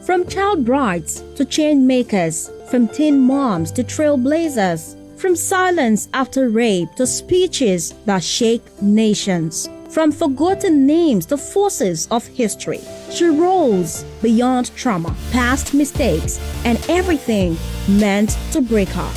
From child brides to chain makers, from teen moms to trailblazers, from silence after rape to speeches that shake nations, from forgotten names to forces of history. She rolls beyond trauma, past mistakes, and everything meant to break her.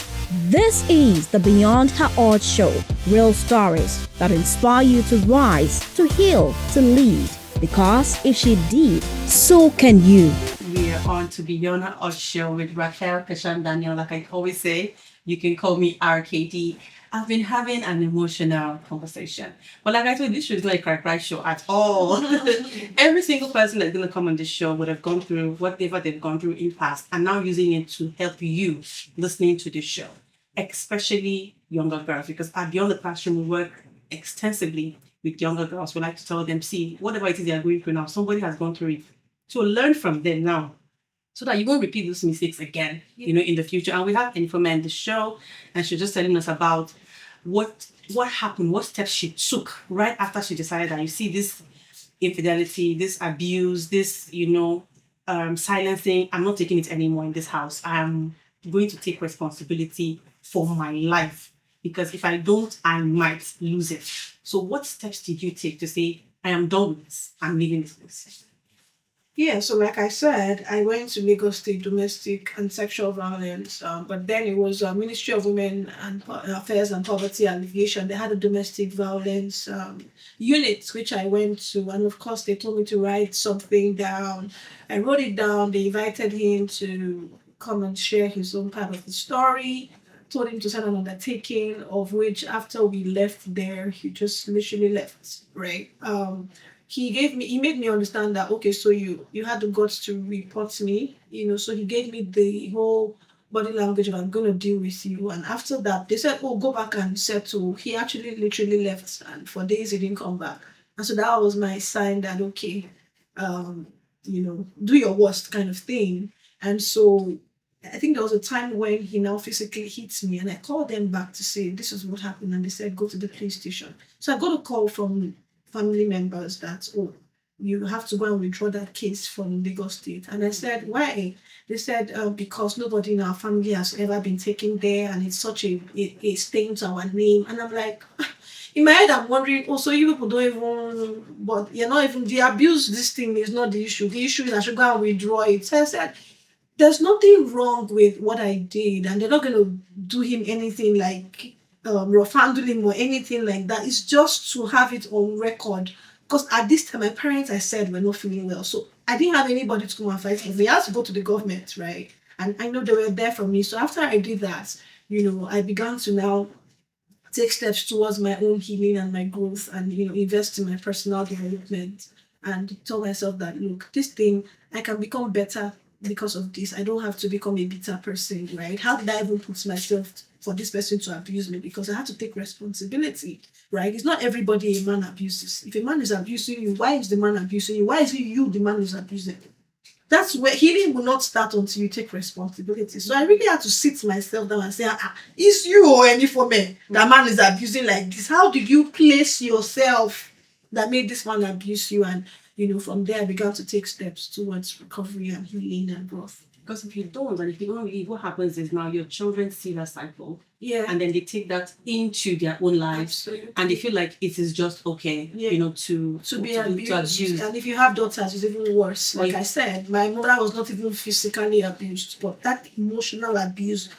This is the Beyond Her Odds Show. Real stories that inspire you to rise, to heal, to lead. Because if she did, so can you. We are on to Beyond Her Odds Show with Raquel Kashan Daniel. Like I always say, you can call me RKD. I've been having an emotional conversation. But like I told you, this show is not a cry show at all. Every single person that's going to come on this show would have gone through whatever they've gone through in the past and now using it to help you listening to this show, especially younger girls. Because at Beyond the Classroom, we work extensively with younger girls. We like to tell them, see, whatever it is they are going through now, somebody has gone through it. So learn from them now so that you won't repeat those mistakes again, in the future. And we have Informa in the show, and she's just telling us about what happened, what steps she took right after she decided that, you see, this infidelity, this abuse, this, silencing, I'm not taking it anymore in this house. I'm going to take responsibility for my life, because if I don't, I might lose it. So what steps did you take to say, I am done with this, I'm leaving this place? Yeah, so like I said, I went to Lagos State Domestic and Sexual Violence, but then it was Ministry of Women and Affairs and Poverty Alleviation. They had a domestic violence unit, which I went to, and of course they told me to write something down. I wrote it down. They invited him to come and share his own part of the story. Told him to sign an undertaking, of which after we left there, he just literally left, right? He made me understand that, okay, so you had the guts to report me, so he gave me the whole body language of, I'm going to deal with you. And after that, they said, oh, go back and settle. He actually literally left, and for days he didn't come back. And so that was my sign that, okay, do your worst kind of thing. And so I think there was a time when he now physically hits me, and I called them back to say, this is what happened. And they said, go to the police station. So I got a call from family members that, oh, you have to go and withdraw that case from Lagos State. And I said, why? They said, because nobody in our family has ever been taken there, and it's such a stain to our name. And I'm like, in my head, I'm wondering, oh, so you people don't even, but you're not even, the abuse, this thing is not the issue. The issue is I should go and withdraw it. So I said, there's nothing wrong with what I did, and they're not going to do him anything like rough handling or anything like that. It's just to have it on record. Because at this time, my parents, I said, were not feeling well. So I didn't have anybody to come and fight me. They had to go to the government, right? And I know they were there for me. So after I did that, I began to now take steps towards my own healing and my growth, and, invest in my personal development, and tell myself that, look, this thing, I can become better because of this. I don't have to become a bitter person, right? How did I even put myself for this person to abuse me? Because I had to take responsibility, right? It's not everybody a man abuses. If a man is abusing you, why is the man abusing you? Why is it you, the man, is abusing? That's where healing will not start until you take responsibility. So I really had to sit myself down and say, it's you or any for me that man is abusing like this. How did you place yourself that made this man abuse you? And from there, I began to take steps towards recovery and healing and growth. Because if you don't leave, what happens is now your children see that cycle. Yeah. And then they take that into their own lives. Absolutely. And they feel like it is just okay, to be abused. To abuse. And if you have daughters, it's even worse. Like I said, my mother was not even physically abused, but that emotional abuse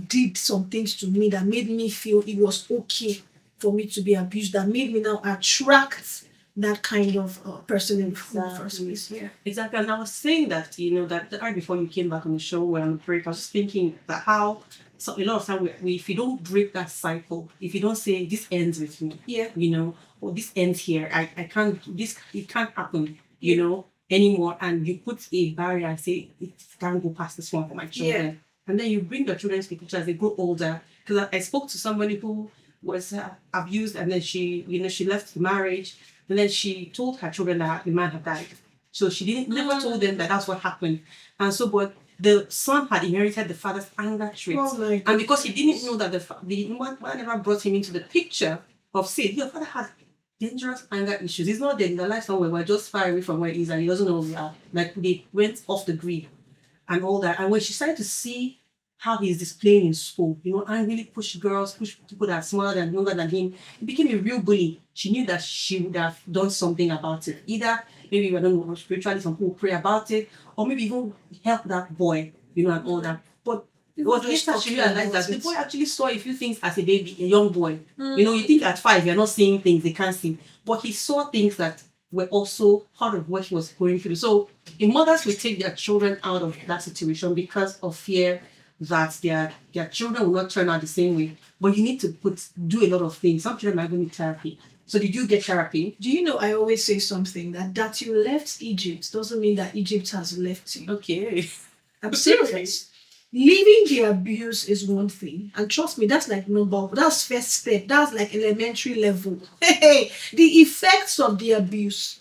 did some things to me that made me feel it was okay for me to be abused, that made me now attract that kind of person in the first place. Yeah. Exactly. And I was saying that, that right before you came back on the show, we're on the break, I was just thinking that how a lot of time if you don't break that cycle, if you don't say this ends with me, or this ends here, I can't, it can't happen, anymore. And you put a barrier and say, it can't go past this one for my children. Yeah. And then you bring your children to the picture as they grow older. Because I spoke to somebody who was abused, and then she left the marriage. And then she told her children that the man had died. So she never told them that that's what happened. And so, but the son had inherited the father's anger traits. Oh, and because he didn't know that the mother never brought him into the picture of, say, your father had dangerous anger issues. It's not that in the life somewhere we're just far away from where he is and he doesn't know where we are. Like they went off the grid and all that. And when she started to see how he's displaying in school, and really push girls, push people that are smaller and younger than him, he became a real bully. She knew that she would have done something about it. Either maybe, I don't know, spiritually some people pray about it, or maybe even help that boy, and all that. But it was later she realized that the boy actually saw a few things as a baby, a young boy. You think at 5 you're not seeing things they can't see, but he saw things that were also part of what he was going through. So, mothers will take their children out of that situation because of fear that their children will not turn out the same way. But you need to do a lot of things. Some children might even need therapy. So did you get therapy? Do you know I always say something that you left Egypt doesn't mean that Egypt has left you. Okay. I'm serious. Leaving the abuse is one thing, and trust me, that's like that's first step. That's like elementary level. Hey, the effects of the abuse,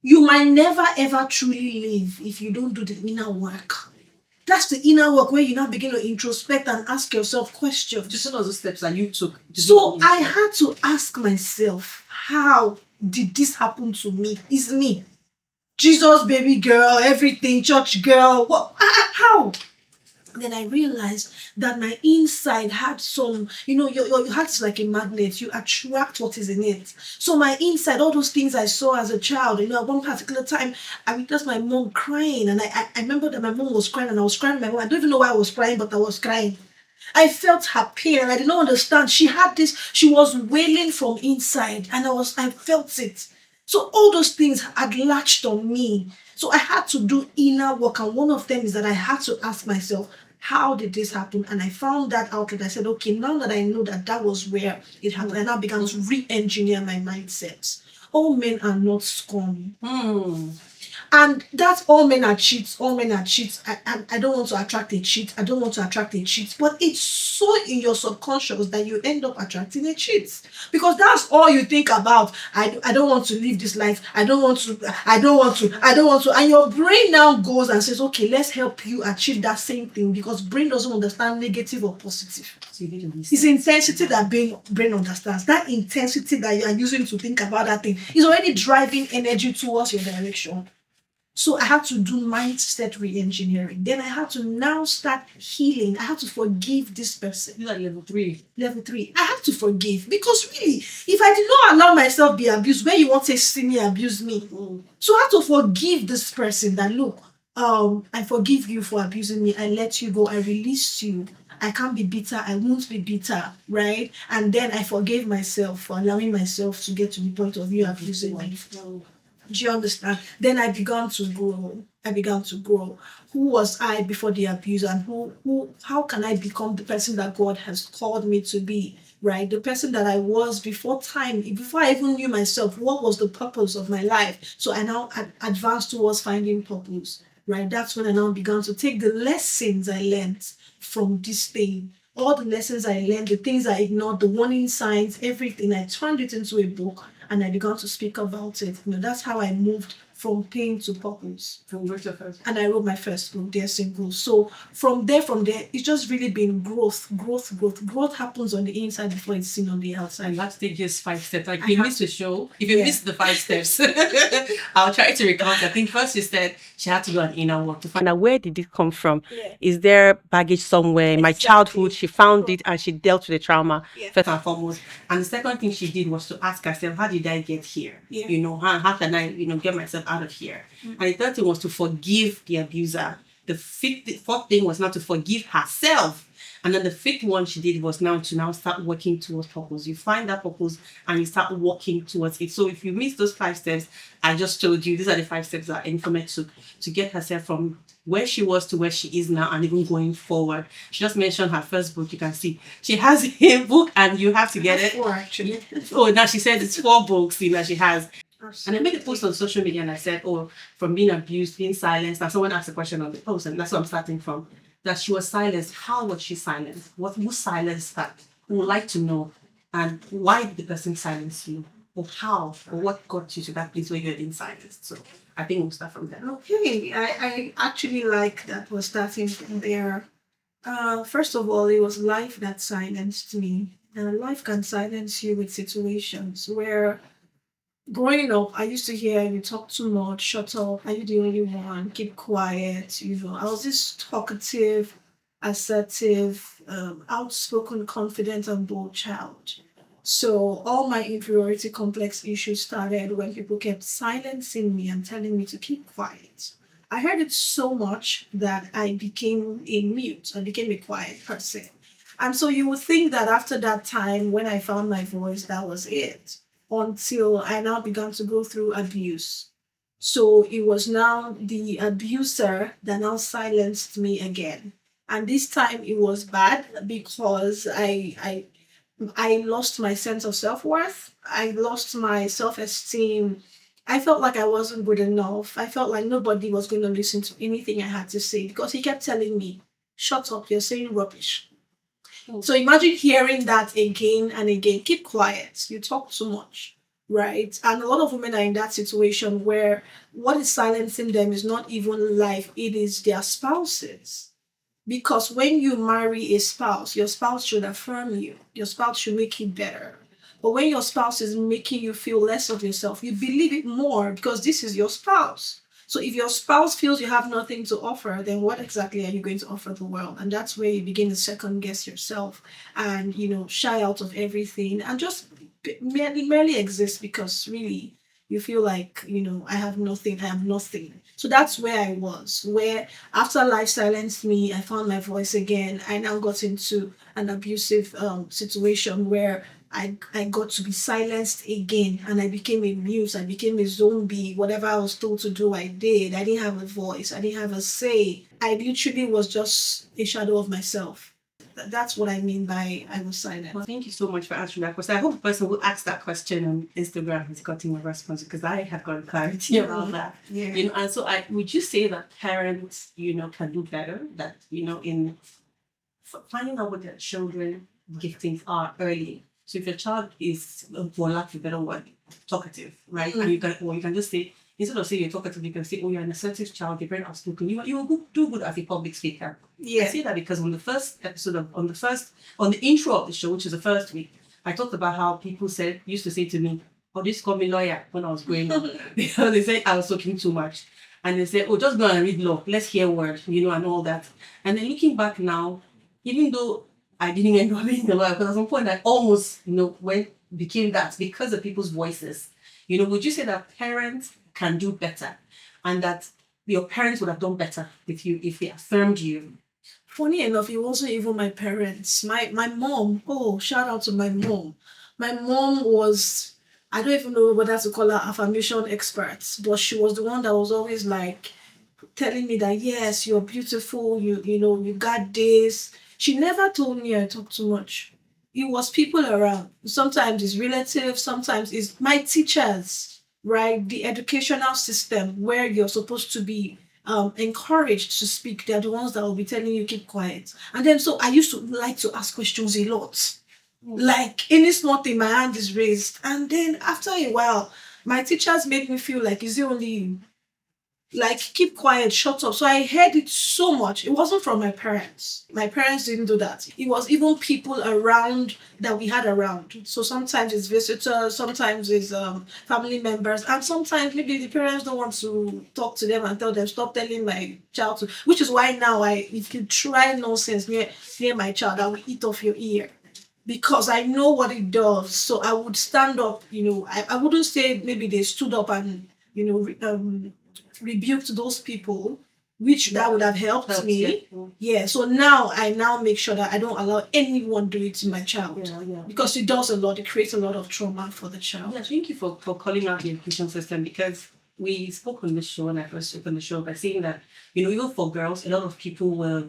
you might never ever truly leave if you don't do the inner work. That's the inner work where you now begin to introspect and ask yourself questions. Just some of those steps that you took. So I had to ask myself, how did this happen to me? It's me. Jesus, baby girl, everything, church girl. What? How? Then I realized that my inside had some, your heart's like a magnet. You attract what is in it. So my inside, all those things I saw as a child, at one particular time, I witnessed my mom crying. And I remember that my mom was crying and I was crying with my mom. I don't even know why I was crying, but I was crying. I felt her pain and I did not understand. She was wailing from inside and I felt it. So all those things had latched on me. So I had to do inner work. And one of them is that I had to ask myself, how did this happen? And I found that out and I said, okay, now that I know that was where it happened, I now began to re-engineer my mindset. All men are not scum. And that's all men are cheats. All men are cheats. I don't want to attract a cheat. I don't want to attract a cheat. But it's so in your subconscious that you end up attracting a cheat. Because that's all you think about. I don't want to live this life. I don't want to. And your brain now goes and says, okay, let's help you achieve that same thing. Because brain doesn't understand negative or positive. It's intensity that brain understands. That intensity that you are using to think about that thing is already driving energy towards your direction. So I had to do mindset re-engineering. Then I had to now start healing. I had to forgive this person. You're like level 3. Level 3. I had to forgive because really, if I did not allow myself be abused, where you want to see me abuse me? So I had to forgive this person that, look, I forgive you for abusing me. I let you go. I release you. I can't be bitter. I won't be bitter, right? And then I forgave myself for allowing myself to get to the point of you abusing me. Do you understand? Then I began to grow. Who was I before the abuse, and how can I become the person that God has called me to be, right? The person that I was before I even knew myself. What was the purpose of my life? So I now advanced towards finding purpose, right? That's when I now began to take the lessons I learned from this thing. All the lessons I learned, the things I ignored, the warning signs, everything, I turned it into a book. And I began to speak about it. That's how I moved from pain to purpose. And I wrote my first book, Dear Single. So from there, it's just really been growth. Growth happens on the inside before it's seen on the outside. And that stage is 5 steps. Like you missed the show. If you missed the 5 steps, I'll try to recount. I think first you said she had to do an inner work to find out where did it come from. Yeah. Is there baggage somewhere in my childhood? She found it and she dealt with the trauma first and foremost. And the second thing she did was to ask herself, how did I get here? Yeah. How can I, get myself out of here? And the third thing was to forgive the abuser. The fourth thing was now to forgive herself. And then the fifth one she did was now to start working towards purpose. You find that purpose and you start working towards it. So if you miss those 5 steps, I just told you, these are the 5 steps that Informet took to get herself from where she was to where she is now and even going forward. She just mentioned her first book. You can see she has a book and you have to get it. 4 actually. Oh, now she said it's 4 books that she has. And I made a post on social media and I said, from being abused, being silenced. And someone asked a question on the post, and that's what I'm starting from. That she was silenced. How was she silenced? Who silenced her? We would like to know. And why did the person silence you? Or how? Or what got you to that place where you're in silence? So I think we'll start from there. Okay, I actually like that we're starting from there. First of all, it was life that silenced me. Life can silence you with situations where Growing up, I used to hear you talk too much, shut up, are you the only one, keep quiet. I was this talkative, assertive, outspoken, confident, and bold child. So all my inferiority complex issues started when people kept silencing me and telling me to keep quiet. I heard it so much that I became a mute. I became a quiet person. And so you would think that after that time, when I found my voice, that was it. Until I now began to go through abuse. So it was now the abuser that now silenced me again. And this time it was bad because I lost my sense of self worth. I lost my self esteem. I felt like I wasn't good enough. I felt like nobody was going to listen to anything I had to say because he kept telling me, "Shut up, you're saying rubbish." So imagine hearing that again and again. Keep quiet. You talk too much. Right. And a lot of women are in that situation where what is silencing them is not even life, it is their spouses. Because when you marry a spouse, your spouse should affirm you. Your spouse should make you better. But when your spouse is making you feel less of yourself, you believe it more because this is your spouse. So if your spouse feels you have nothing to offer, then what exactly are you going to offer the world? And that's where you begin to second guess yourself and, shy out of everything and just merely exist because really you feel like, I have nothing, I am nothing. So that's where I was, where after life silenced me, I found my voice again. I now got into an abusive situation where I got to be silenced again and I became a mute. I became a zombie. Whatever I was told to do, I did. I didn't have a voice. I didn't have a say. I literally was just a shadow of myself. That's what I mean by I was silent. Well, thank you so much for answering that question. I hope the person who asked that question on Instagram has gotten a response because I have got clarity around that. Yeah. And so would you say that parents, can do better? That, in finding out what their children giftings are early. So if your child is, for lack of a better word, talkative, right? And you can just say, instead of saying you're talkative, you can say, oh, you're an assertive child, you're very outspoken, you will do good as a public speaker. Yeah. I say that because on the first episode on the intro of the show, which is the first week, I talked about how people used to say to me, oh, this call me lawyer when I was growing up. Because they say I was talking too much. And they say, oh, just go and read law. Let's hear word, and all that. And then looking back now, even though I didn't end up being a lawyer, because at some point I almost, became that because of people's voices. Would you say that parents can do better and that your parents would have done better if they affirmed you? Funny enough, it wasn't even my parents. My mom, oh, shout out to my mom. My mom was, I don't even know whether to call her affirmation expert, but she was the one that was always like telling me that yes, you're beautiful, you got this. She never told me I talk too much. It was people around. Sometimes it's relatives, sometimes it's my teachers, right? The educational system where you're supposed to be encouraged to speak. They're the ones that will be telling you keep quiet. And then so I used to like to ask questions a lot. Like any small thing, my hand is raised. And then after a while, my teachers made me feel like, is it only you? Like keep quiet, shut up. So I heard it so much. It wasn't from my parents. My parents didn't do that. It was even people around that we had around. So sometimes it's visitors, sometimes it's family members, and sometimes maybe the parents don't want to talk to them and tell them stop telling my child to. Which is why now if you try nonsense near my child, I will eat off your ear because I know what it does. So I would stand up, I wouldn't say maybe they stood up and, rebuked those people, which that would have helped me. Yeah. So now I make sure that I don't allow anyone do it to my child. Yeah. Because it does a lot. It creates a lot of trauma for the child. Yeah, thank you for calling out the education system because we spoke on the show and I first spoke on the show by saying that, even for girls, a lot of people will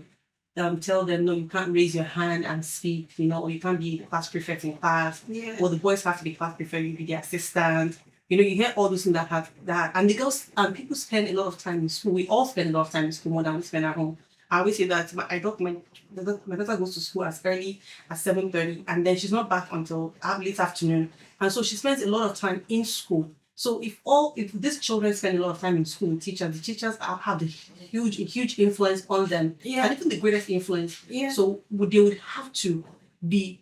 tell them, no, you can't raise your hand and speak, or you can't be the class prefect in class, or the boys have to be class prefect, you be the assistant. You hear all those things that, and the girls, and people spend a lot of time in school. We all spend a lot of time in school more than we spend at home. I always say that my daughter goes to school as early as 7:30, and then she's not back until late afternoon. And so she spends a lot of time in school. So if these children spend a lot of time in school with teachers, the teachers have a huge influence on them. Yeah. And even the greatest influence. Yeah. So they would have to be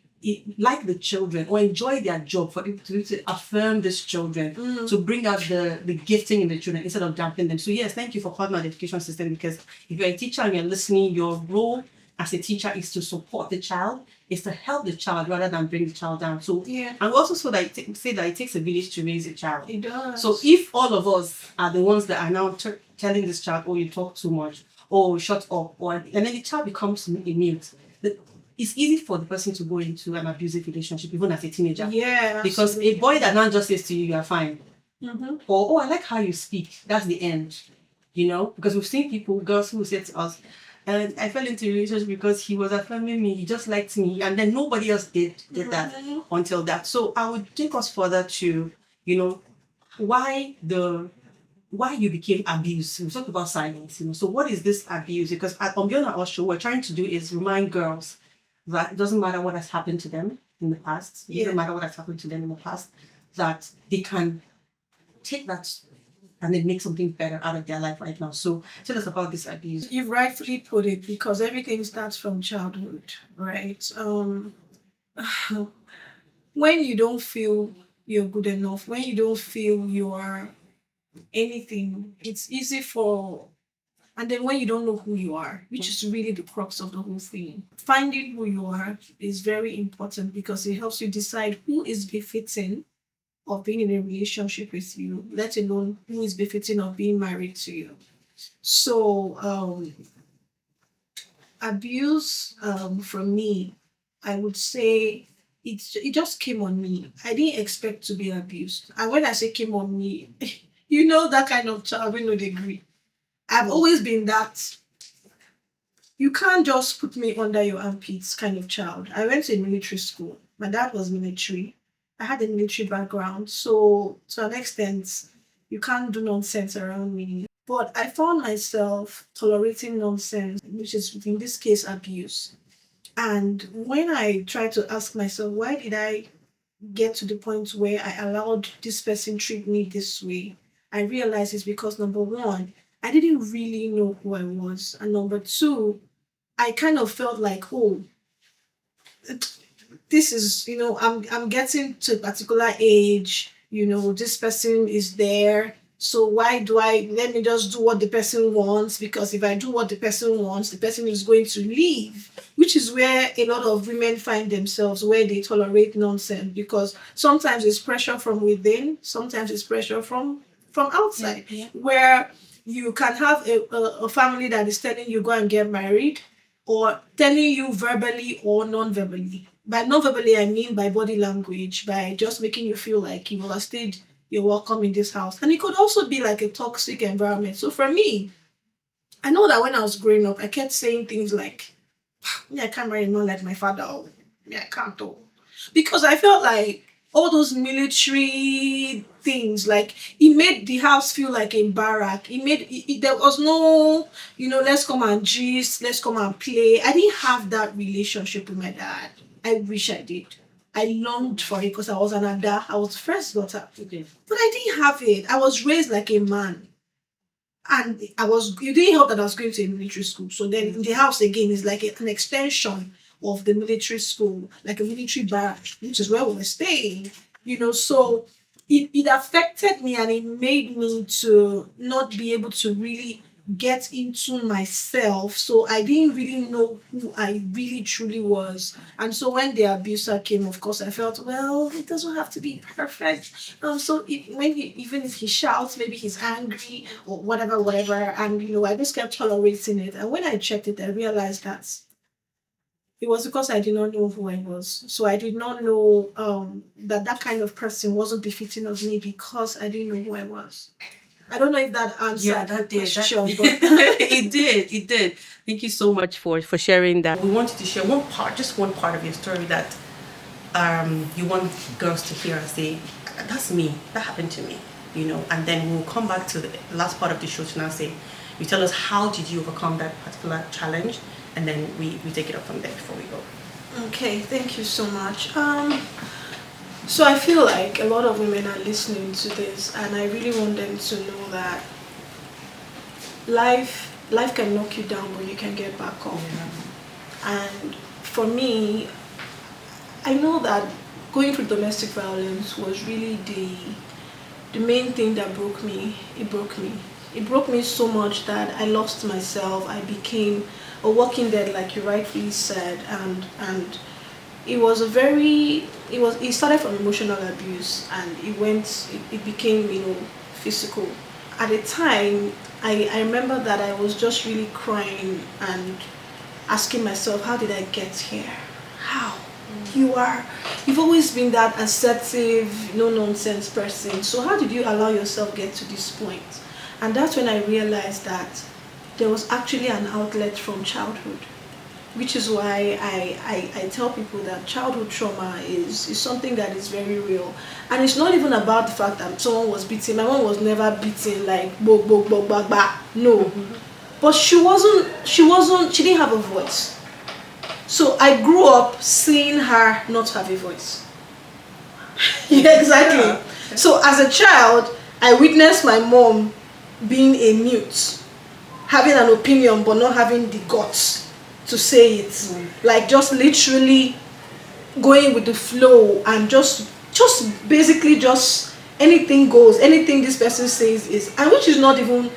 like the children or enjoy their job, for it to affirm these children, to bring out the gifting in the children instead of dampening them. So yes, thank you for calling out the education system, because if you're a teacher and you're listening, your role as a teacher is to support the child, is to help the child rather than bring the child down. So Yeah. and also so that say that it takes a village to raise a child. It does. So if all of us are the ones that are now telling this child, oh, you talk too much, oh, shut up, or and then the child becomes a mute, it's easy for the person to go into an abusive relationship, even as a teenager. Yeah. Because a boy that now just says to you, you are fine, Mm-hmm. or oh, I like how you speak, that's the end. You know, because we've seen girls who say to us, and I fell into a relationship because he was affirming me, he just liked me, and then nobody else did that until that. So I would take us further to, you know, why you became abused. We talked about silence, you know. So what is this abuse? Because on Beyond Our Show, what we're trying to do is remind girls that it doesn't matter what has happened to them in the past. It doesn't matter what has happened to them in the past, that they can take that and then make something better out of their life right now. So tell us about this abuse. You've rightfully put it, because everything starts from childhood, right? When you don't feel you're good enough, when you don't feel you are anything, it's easy for, and then when you don't know who you are, which is really the crux of the whole thing, finding who you are is very important, because it helps you decide who is befitting of being in a relationship with you, let alone who is befitting of being married to you. So abuse, from me, I would say it just came on me. I didn't expect to be abused. And when I say came on me, you know, that kind of child, we no degree. I've always been that. You can't just put me under your armpits kind of child. I went to a military school. My dad was military. I had a military background. So to an extent, you can't do nonsense around me. But I found myself tolerating nonsense, which is in this case abuse. And when I tried to ask myself, why did I get to the point where I allowed this person treat me this way, I realized it's because, number one, I didn't really know who I was. And number two, I kind of felt like, oh, this is, you know, I'm getting to a particular age, you know, this person is there. So why do let me just do what the person wants? Because if I do what the person wants, the person is going to leave, which is where a lot of women find themselves, where they tolerate nonsense, because sometimes it's pressure from within, sometimes it's pressure from outside, where you can have a family that is telling you go and get married, or telling you verbally or non-verbally. By non-verbally, I mean by body language, by just making you feel like you overstayed your welcome in this house. And it could also be like a toxic environment. So for me, I know that when I was growing up, I kept saying things like, me, I can't marry not like my father. Or, me, I can't. Oh. Because I felt like all those military things, like, it made the house feel like a barrack. There was no, you know, let's come and gist, let's come and play. I didn't have that relationship with my dad. I wish I did. I longed for it because I was an Ada. I was the first daughter. Okay. But I didn't have it. I was raised like a man. And it didn't help that I was going to a military school. So then in the house again is like an extension of the military school, like a military barrack, which is where we were staying. You know, so it affected me, and it made me to not be able to really get into myself. So I didn't really know who I really truly was. And so when the abuser came, of course, I felt, well, it doesn't have to be perfect. So even if he shouts, maybe he's angry or whatever, and you know, I just kept tolerating it. And when I checked it, I realized that it was because I did not know who I was. So I did not know that kind of person wasn't befitting of me, because I didn't know who I was. I don't know if that answered that question. It did. Thank you so much for sharing that. We wanted to share just one part of your story that you want girls to hear and say, that's me, that happened to me, you know. And then we'll come back to the last part of the show to now say, you tell us how did you overcome that particular challenge, and then we take it up from there before we go. Okay, thank you so much. So I feel like a lot of women are listening to this, and I really want them to know that life can knock you down, but you can get back up. Yeah. And for me, I know that going through domestic violence was really the main thing that broke me. It broke me. It broke me so much that I lost myself. I became a walking dead, like you rightfully said, and it was a very it started from emotional abuse, and it became, physical. At the time, I remember that I was just really crying and asking myself, how did I get here? How? You've always been that assertive, no nonsense person. So how did you allow yourself get to this point? And that's when I realized that there was actually an outlet from childhood, which is why I tell people that childhood trauma is something that is very real. And it's not even about the fact that someone was beaten. My mom was never beaten like bo bo bo ba ba. No. But she didn't have a voice. So I grew up seeing her not have a voice. Yeah, exactly. Yeah. So as a child, I witnessed my mom being a mute, having an opinion but not having the guts to say it. Like just literally going with the flow and just basically just anything goes, anything this person says is, and which is not even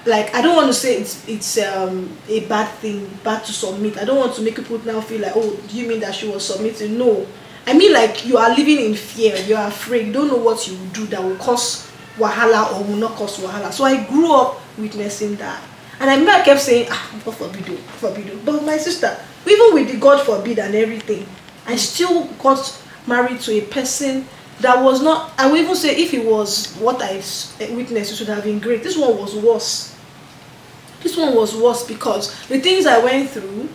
like, I don't want to say it's a bad thing, bad to submit. I don't want to make people now feel like, oh, do you mean that she was submitting? No, I mean like you are living in fear, you are afraid, you don't know what you will do that will cause wahala or will not cause wahala. So I grew up witnessing that, and I remember I kept saying, God forbid, oh, God forbid. Oh. But my sister, even with the God forbid and everything, I still got married to a person that was not, I will even say if it was what I witnessed, it should have been great. This one was worse. This one was worse because the things I went through,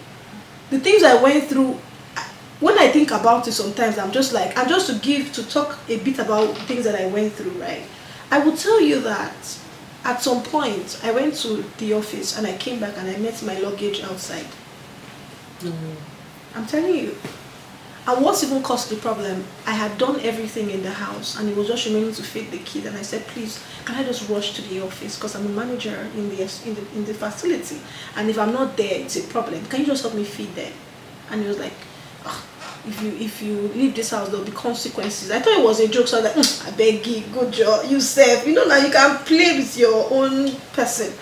when I think about it sometimes, I'm just like, and just to talk a bit about things that I went through, right? I will tell you that at some point, I went to the office and I came back and I met my luggage outside. I'm telling you. And what's even caused the problem, I had done everything in the house and it was just remaining to feed the kid, and I said, please, can I just rush to the office because I'm a manager in the facility, and if I'm not there, it's a problem. Can you just help me feed them? And he was like, if you leave this house, there'll be consequences. I thought it was a joke, so I was like, I beg you, good job, you safe. Now you can play with your own person.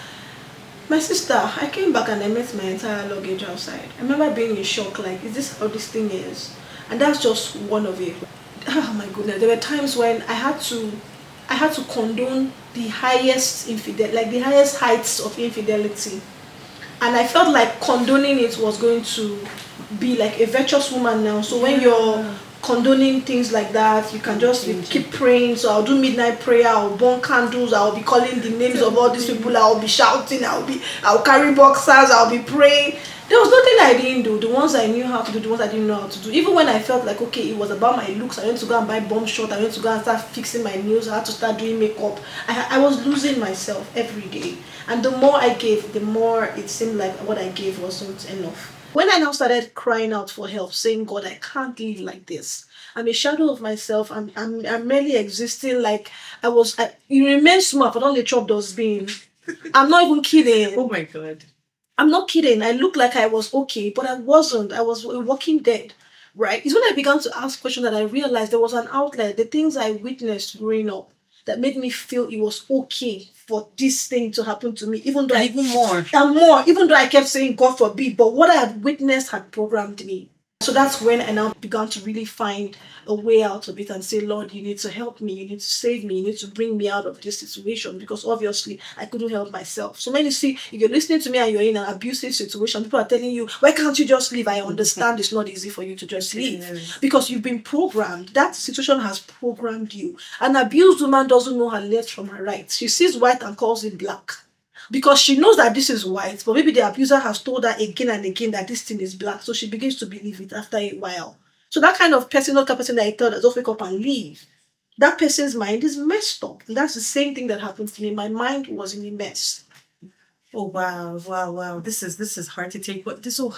My sister, I came back and I met my entire luggage outside. I remember being in shock, like, is this how this thing is? And that's just one of it. Oh my goodness, there were times when I had to condone the highest the highest heights of infidelity. And I felt like condoning it was going to be like a virtuous woman now. So when you're condoning things like that, you can just keep praying. So I'll do midnight prayer, I'll burn candles, I'll be calling the names of all these people, I'll be shouting, I'll carry boxers, I'll be praying. There was nothing I didn't do. The ones I knew how to do, the ones I didn't know how to do. Even when I felt like, okay, it was about my looks, I went to go and buy bomb shot, I went to go and start fixing my nails, I had to start doing makeup. I was losing myself every day. And the more I gave, the more it seemed like what I gave wasn't enough. When I now started crying out for help, saying, God, I can't live like this. I'm a shadow of myself. I'm merely existing like you remain small, but only chop those being. I'm not even kidding. Oh my God. I'm not kidding. I looked like I was okay, but I wasn't. I was a walking dead, right? It's when I began to ask questions that I realized there was an outlet. The things I witnessed growing up that made me feel it was okay for this thing to happen to me, even though Even more. and more, even though I kept saying God forbid, but what I had witnessed had programmed me. So that's when I now began to really find a way out of it and say, Lord, you need to help me, you need to save me, you need to bring me out of this situation, because obviously I couldn't help myself. So when you see, if you're listening to me and you're in an abusive situation, people are telling you, why can't you just leave? I understand it's not easy for you to just leave because you've been programmed. That situation has programmed you. An abused woman doesn't know her left from her right. She sees white and calls it black, because she knows that this is white, but maybe the abuser has told her again and again that this thing is black, so she begins to believe it after a while. So that kind of person, not the person that I tell that just wake up and leave, that person's mind is messed up. And that's the same thing that happened to me. My mind was in a mess. Oh wow, wow, wow! This is hard to take. But this so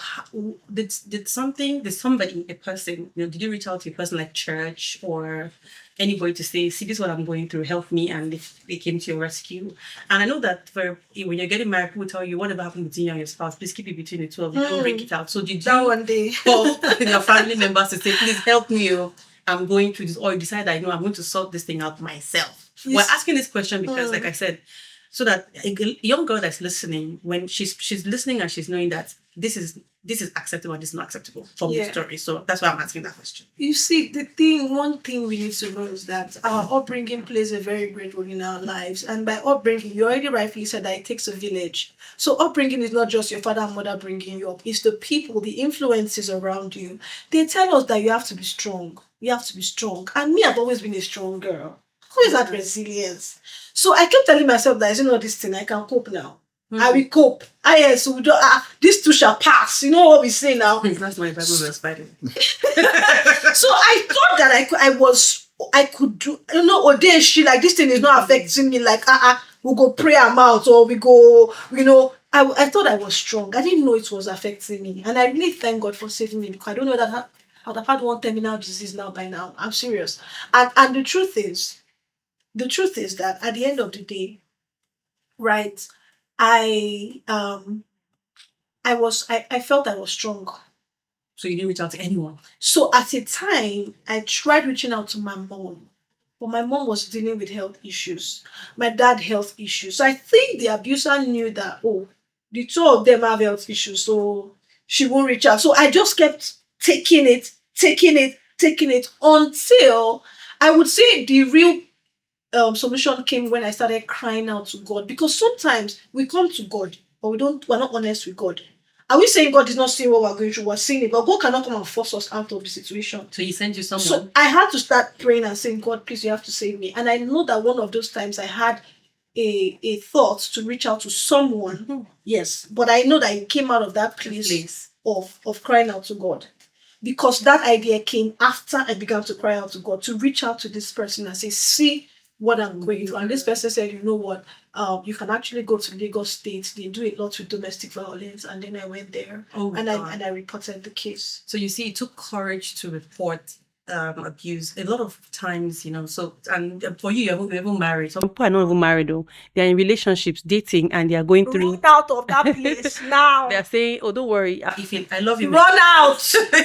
did somebody, a person, did you reach out to a person like church or anybody to say, see, this is what I'm going through, help me, and they came to your rescue? And I know that for when you're getting married, people tell you whatever happened between you and your spouse, please keep it between the two of you. Don't break it out. So did That you one day. call your family members to say, please help me? I'm going through this, or you decide that I'm going to sort this thing out myself. We're asking this question because, like I said, so that a young girl that's listening, when she's listening and she's knowing that this is acceptable and this is not acceptable from the story. So that's why I'm asking that question. You see, one thing we need to know is that our upbringing plays a very great role in our lives. And by upbringing, you already rightfully said that it takes a village. So upbringing is not just your father and mother bringing you up. It's the people, the influences around you. They tell us that you have to be strong. You have to be strong. And me, I've always been a strong girl. Who is that resilience? So I kept telling myself that, you know, this thing, I can cope now. I will cope. Yes, we don't, this too shall pass. You know what we say now? That's my Bible verse, by the way. So I thought that I could do, you know, or day she like this thing is not affecting me. Like, we'll go pray am out or we go, you know. I thought I was strong. I didn't know it was affecting me. And I really thank God for saving me because I don't know that I would have had one terminal disease now by now. I'm serious. And the truth is that at the end of the day, right, I felt I was strong. So you didn't reach out to anyone? So at a time, I tried reaching out to my mom, but my mom was dealing with health issues. My dad health issues. So I think the abuser knew that, oh, the two of them have health issues, so she won't reach out. So I just kept taking it until I would say the real solution came when I started crying out to God. Because sometimes we come to God, but we're not honest with God. Are we saying God is not seeing what we're going through? We're seeing it, but God cannot come and force us out of the situation. So he sent you someone? So I had to start praying and saying, God, please, you have to save me. And I know that one of those times I had a thought to reach out to someone. Mm-hmm. Yes. But I know that it came out of that place of crying out to God. Because that idea came after I began to cry out to God, to reach out to this person and say, see what I'm going through. And this person said, you know what, you can actually go to Lagos State. They do a lot with domestic violence. And then I went there and I reported the case. So you see, it took courage to report abuse. A lot of times, you know, so, and for you're even married. Some people are not even married though. They're in relationships, dating, and they are going through. Run out of that place now. They're saying, oh, don't worry. I love him. Run out.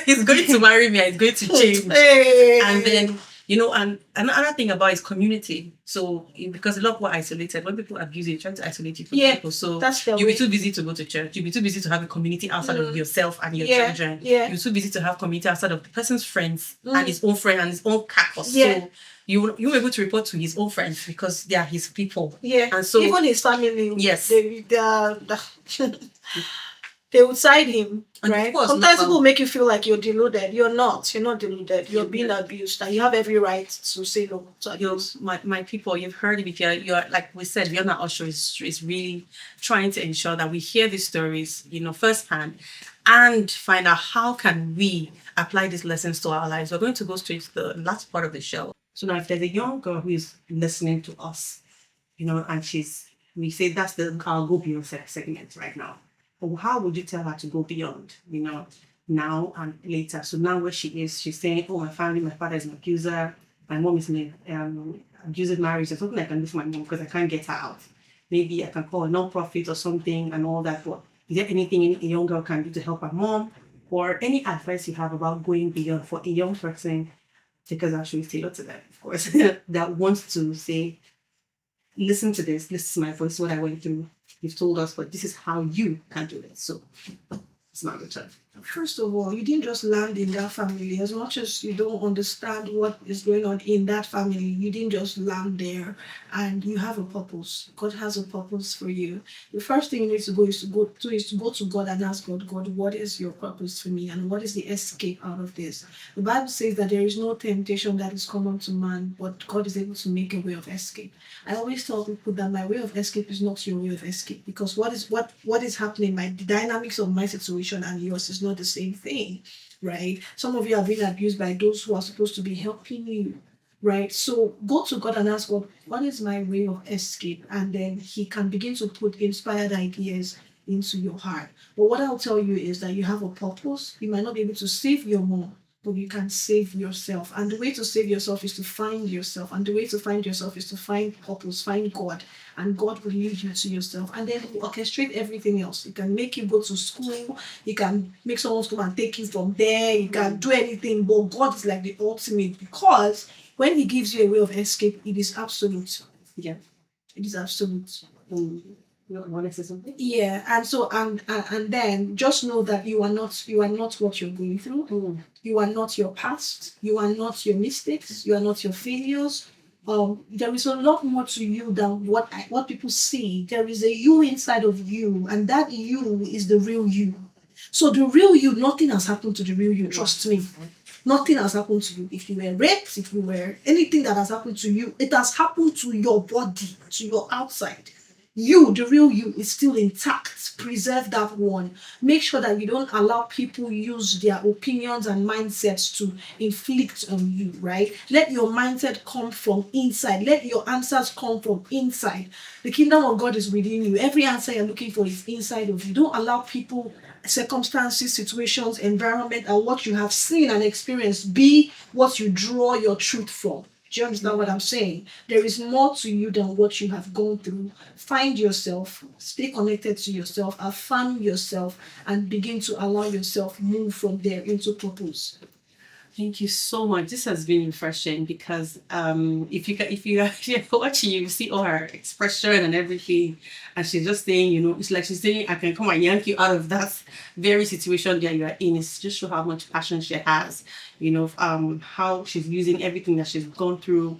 He's going to marry me. He's going to change. Hey. And then, you know, and another thing about is community. So, because a lot of people are isolated. When people abuse you, they're trying to isolate you from people. So, you'll be too busy to go to church. You'll be too busy to have a community outside of yourself and your children. Yeah. You're too busy to have community outside of the person's friends and his own friend and his own campus. Yeah. So, you're able to report to his own friends because they are his people. Yeah. And so, even his family. Yes. They would side him, and right? Course, sometimes people make you feel like you're deluded. You're not deluded. You're being abused, and you have every right to say no to abuse. My people, you've heard it. You're like we said, Fiona Osho is really trying to ensure that we hear these stories, you know, firsthand, and find out how can we apply these lessons to our lives. We're going to go straight to the last part of the show. So now, if there's a young girl who is listening to us, you know, and we say that's our Go Beyond segment right now. But how would you tell her to go beyond, you know, now and later? So now where she is, she's saying, oh, my family, my father is an abuser, my mom is in an abusive marriage. There's something I can do for my mom because I can't get her out. Maybe I can call a non-profit or something and all that. But is there anything a young girl can do to help her mom? Or any advice you have about going beyond for a young person, because actually it's tailored to them, of course, that wants to say, listen to this is my voice, what I went through. You've told us, but this is how you can do it. So it's not good time. First of all, you didn't just land in that family. As much as you don't understand what is going on in that family, you didn't just land there, and you have a purpose. God has a purpose for you. The first thing you need to go is to go to God and ask God, what is your purpose for me, and what is the escape out of this? The Bible says that there is no temptation that is common to man, but God is able to make a way of escape. I always tell people that my way of escape is not your way of escape, because what is happening, the dynamics of my situation and yours is not the same thing, right? Some of you are being abused by those who are supposed to be helping you. right? So go to God and ask God, what is my way of escape? And then He can begin to put inspired ideas into your heart. But what I'll tell you is that you have a purpose. You might not be able to save your mom, but you can save yourself. And the way to save yourself is to find yourself. And the way to find yourself is to find purpose, find God. And God will lead you to yourself. And then He will orchestrate everything else. He can make you go to school. He can make someone come and take you from there. He can do anything. But God is like the ultimate, because when He gives you a way of escape, it is absolute. Yeah. It is absolute. You want to say something? Yeah, and so and then just know that you are not what you're going through. You are not your past. You are not your mistakes. You are not your failures. There is a lot more to you than what people see. There is a you inside of you, and that you is the real you. So the real you, nothing has happened to the real you. Trust me. Nothing has happened to you. If you were raped, if you were anything that has happened to you, it has happened to your body, to your outside. You, the real you, is still intact. Preserve that one. Make sure that you don't allow people use their opinions and mindsets to inflict on you, right? Let your mindset come from inside. Let your answers come from inside. The kingdom of God is within you. Every answer you're looking for is inside of you. Don't allow people, circumstances, situations, environment, and what you have seen and experienced be what you draw your truth from. Do you understand what I'm saying? There is more to you than what you have gone through. Find yourself, stay connected to yourself, affirm yourself, and begin to allow yourself move from there into purpose. Thank you so much. This has been refreshing because if you actually watch, you see all her expression and everything, and she's just saying, it's like she's saying, I can come and yank you out of that very situation that you are in. It's just show how much passion she has, how she's using everything that she's gone through,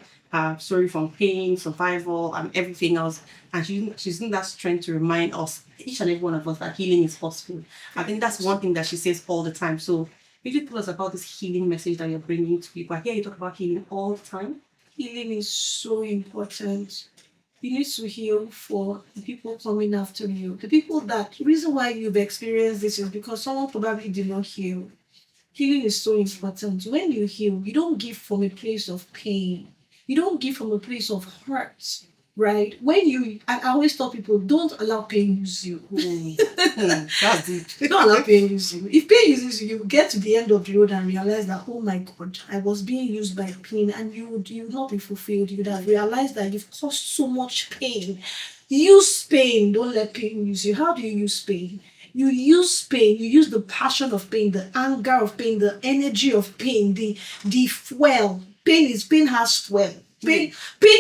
story from pain, survival, and everything else, and she's using that strength to remind us, each and every one of us, that healing is possible. I think that's one thing that she says all the time. So could you tell us about this healing message that you're bringing to people? I hear you talk about healing all the time. Healing is so important. You need to heal for the people coming after you. The reason why you've experienced this is because someone probably did not heal. Healing is so important. When you heal, you don't give from a place of pain. You don't give from a place of hurt, right? And I always tell people, don't allow pain use you. That's it. Don't allow pain use you. If pain uses you, you get to the end of the road and realize that, oh my God, I was being used by pain, and you would not be fulfilled. You would have realized that you've caused so much pain. Use pain. Don't let pain use you. How do you use pain? You use pain, you use the passion of pain, the anger of pain, the energy of pain, the fuel. Pain has fuel. Pain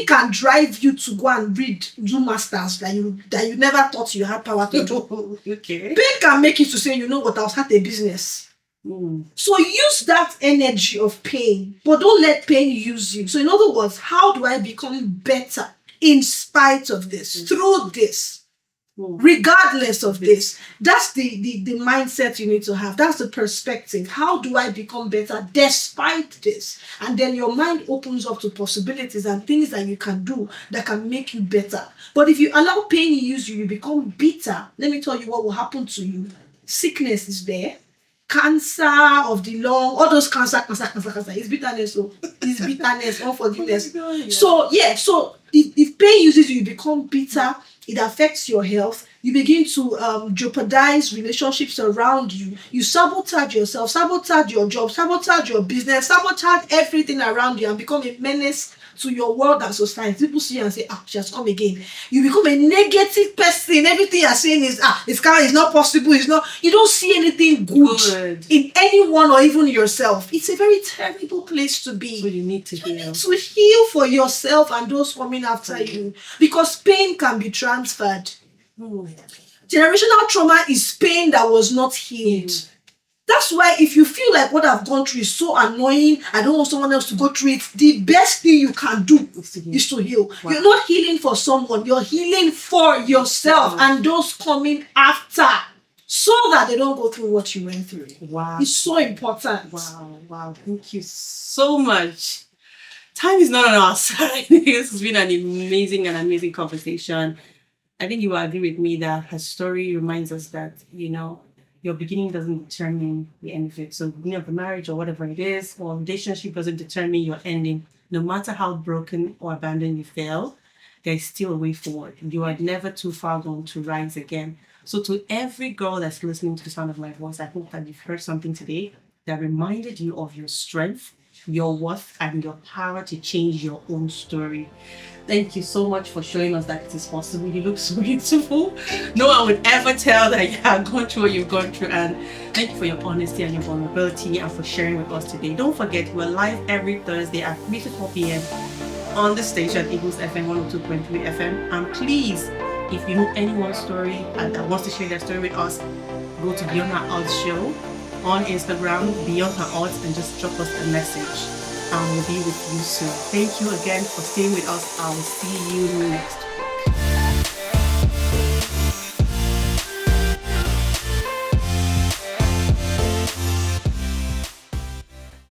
can drive you to go and do masters that you never thought you had power to do. Okay. Pain can make you to say, you know what, I'll start a business. So use that energy of pain, but don't let pain use you. So in other words, how do I become better in spite of this, through this? Regardless of this, that's the mindset you need to have. That's the perspective. How do I become better despite this? And then your mind opens up to possibilities and things that you can do that can make you better. But if you allow pain to use you, you become bitter. Let me tell you what will happen to you. Sickness is there. Cancer of the lung, all those cancer. It's bitterness. So it's bitterness, unforgiveness. So if pain uses you, you become bitter. It affects your health. You begin to jeopardize relationships around you. You sabotage yourself, sabotage your job, sabotage your business, sabotage everything around you, and become a menace to your world and society. People see you and say, she has come again. You become a negative person. Everything you're saying is, it's not possible. You don't see anything good in anyone or even yourself. It's a very terrible place to be. So you need to heal. You need to heal for yourself and those coming after you, because pain can be transferred. Generational trauma is pain that was not healed. That's why if you feel like what I've gone through is so annoying, I don't want someone else to go through it, the best thing you can do is to heal. Wow. You're not healing for someone, you're healing for yourself and those coming after, so that they don't go through what you went through. Wow. It's so important. Wow. Thank you so much. Time is not on our side. This has been an amazing conversation. I think you will agree with me that her story reminds us that, your beginning doesn't determine the end of it. So the beginning of the marriage or whatever it is, or relationship doesn't determine your ending. No matter how broken or abandoned you feel, there is still a way forward. You are never too far gone to rise again. So, to every girl that's listening to the sound of my voice, I hope that you've heard something today that reminded you of your strength, your worth, and your power to change your own story. Thank you so much for showing us that it is possible. You look so beautiful. No one would ever tell that you have gone through what you've gone through. And thank you for your honesty and your vulnerability and for sharing with us today. Don't forget, we're live every Thursday at 3 to 4 p.m. on the station, Eagles FM 102.3 FM. And please, if you know anyone's story and that wants to share their story with us, go to Beyond Her Odds Show on Instagram, Beyond Her Odds, and just drop us a message. And we'll be with you soon. Thank you again for staying with us. I will see you next week.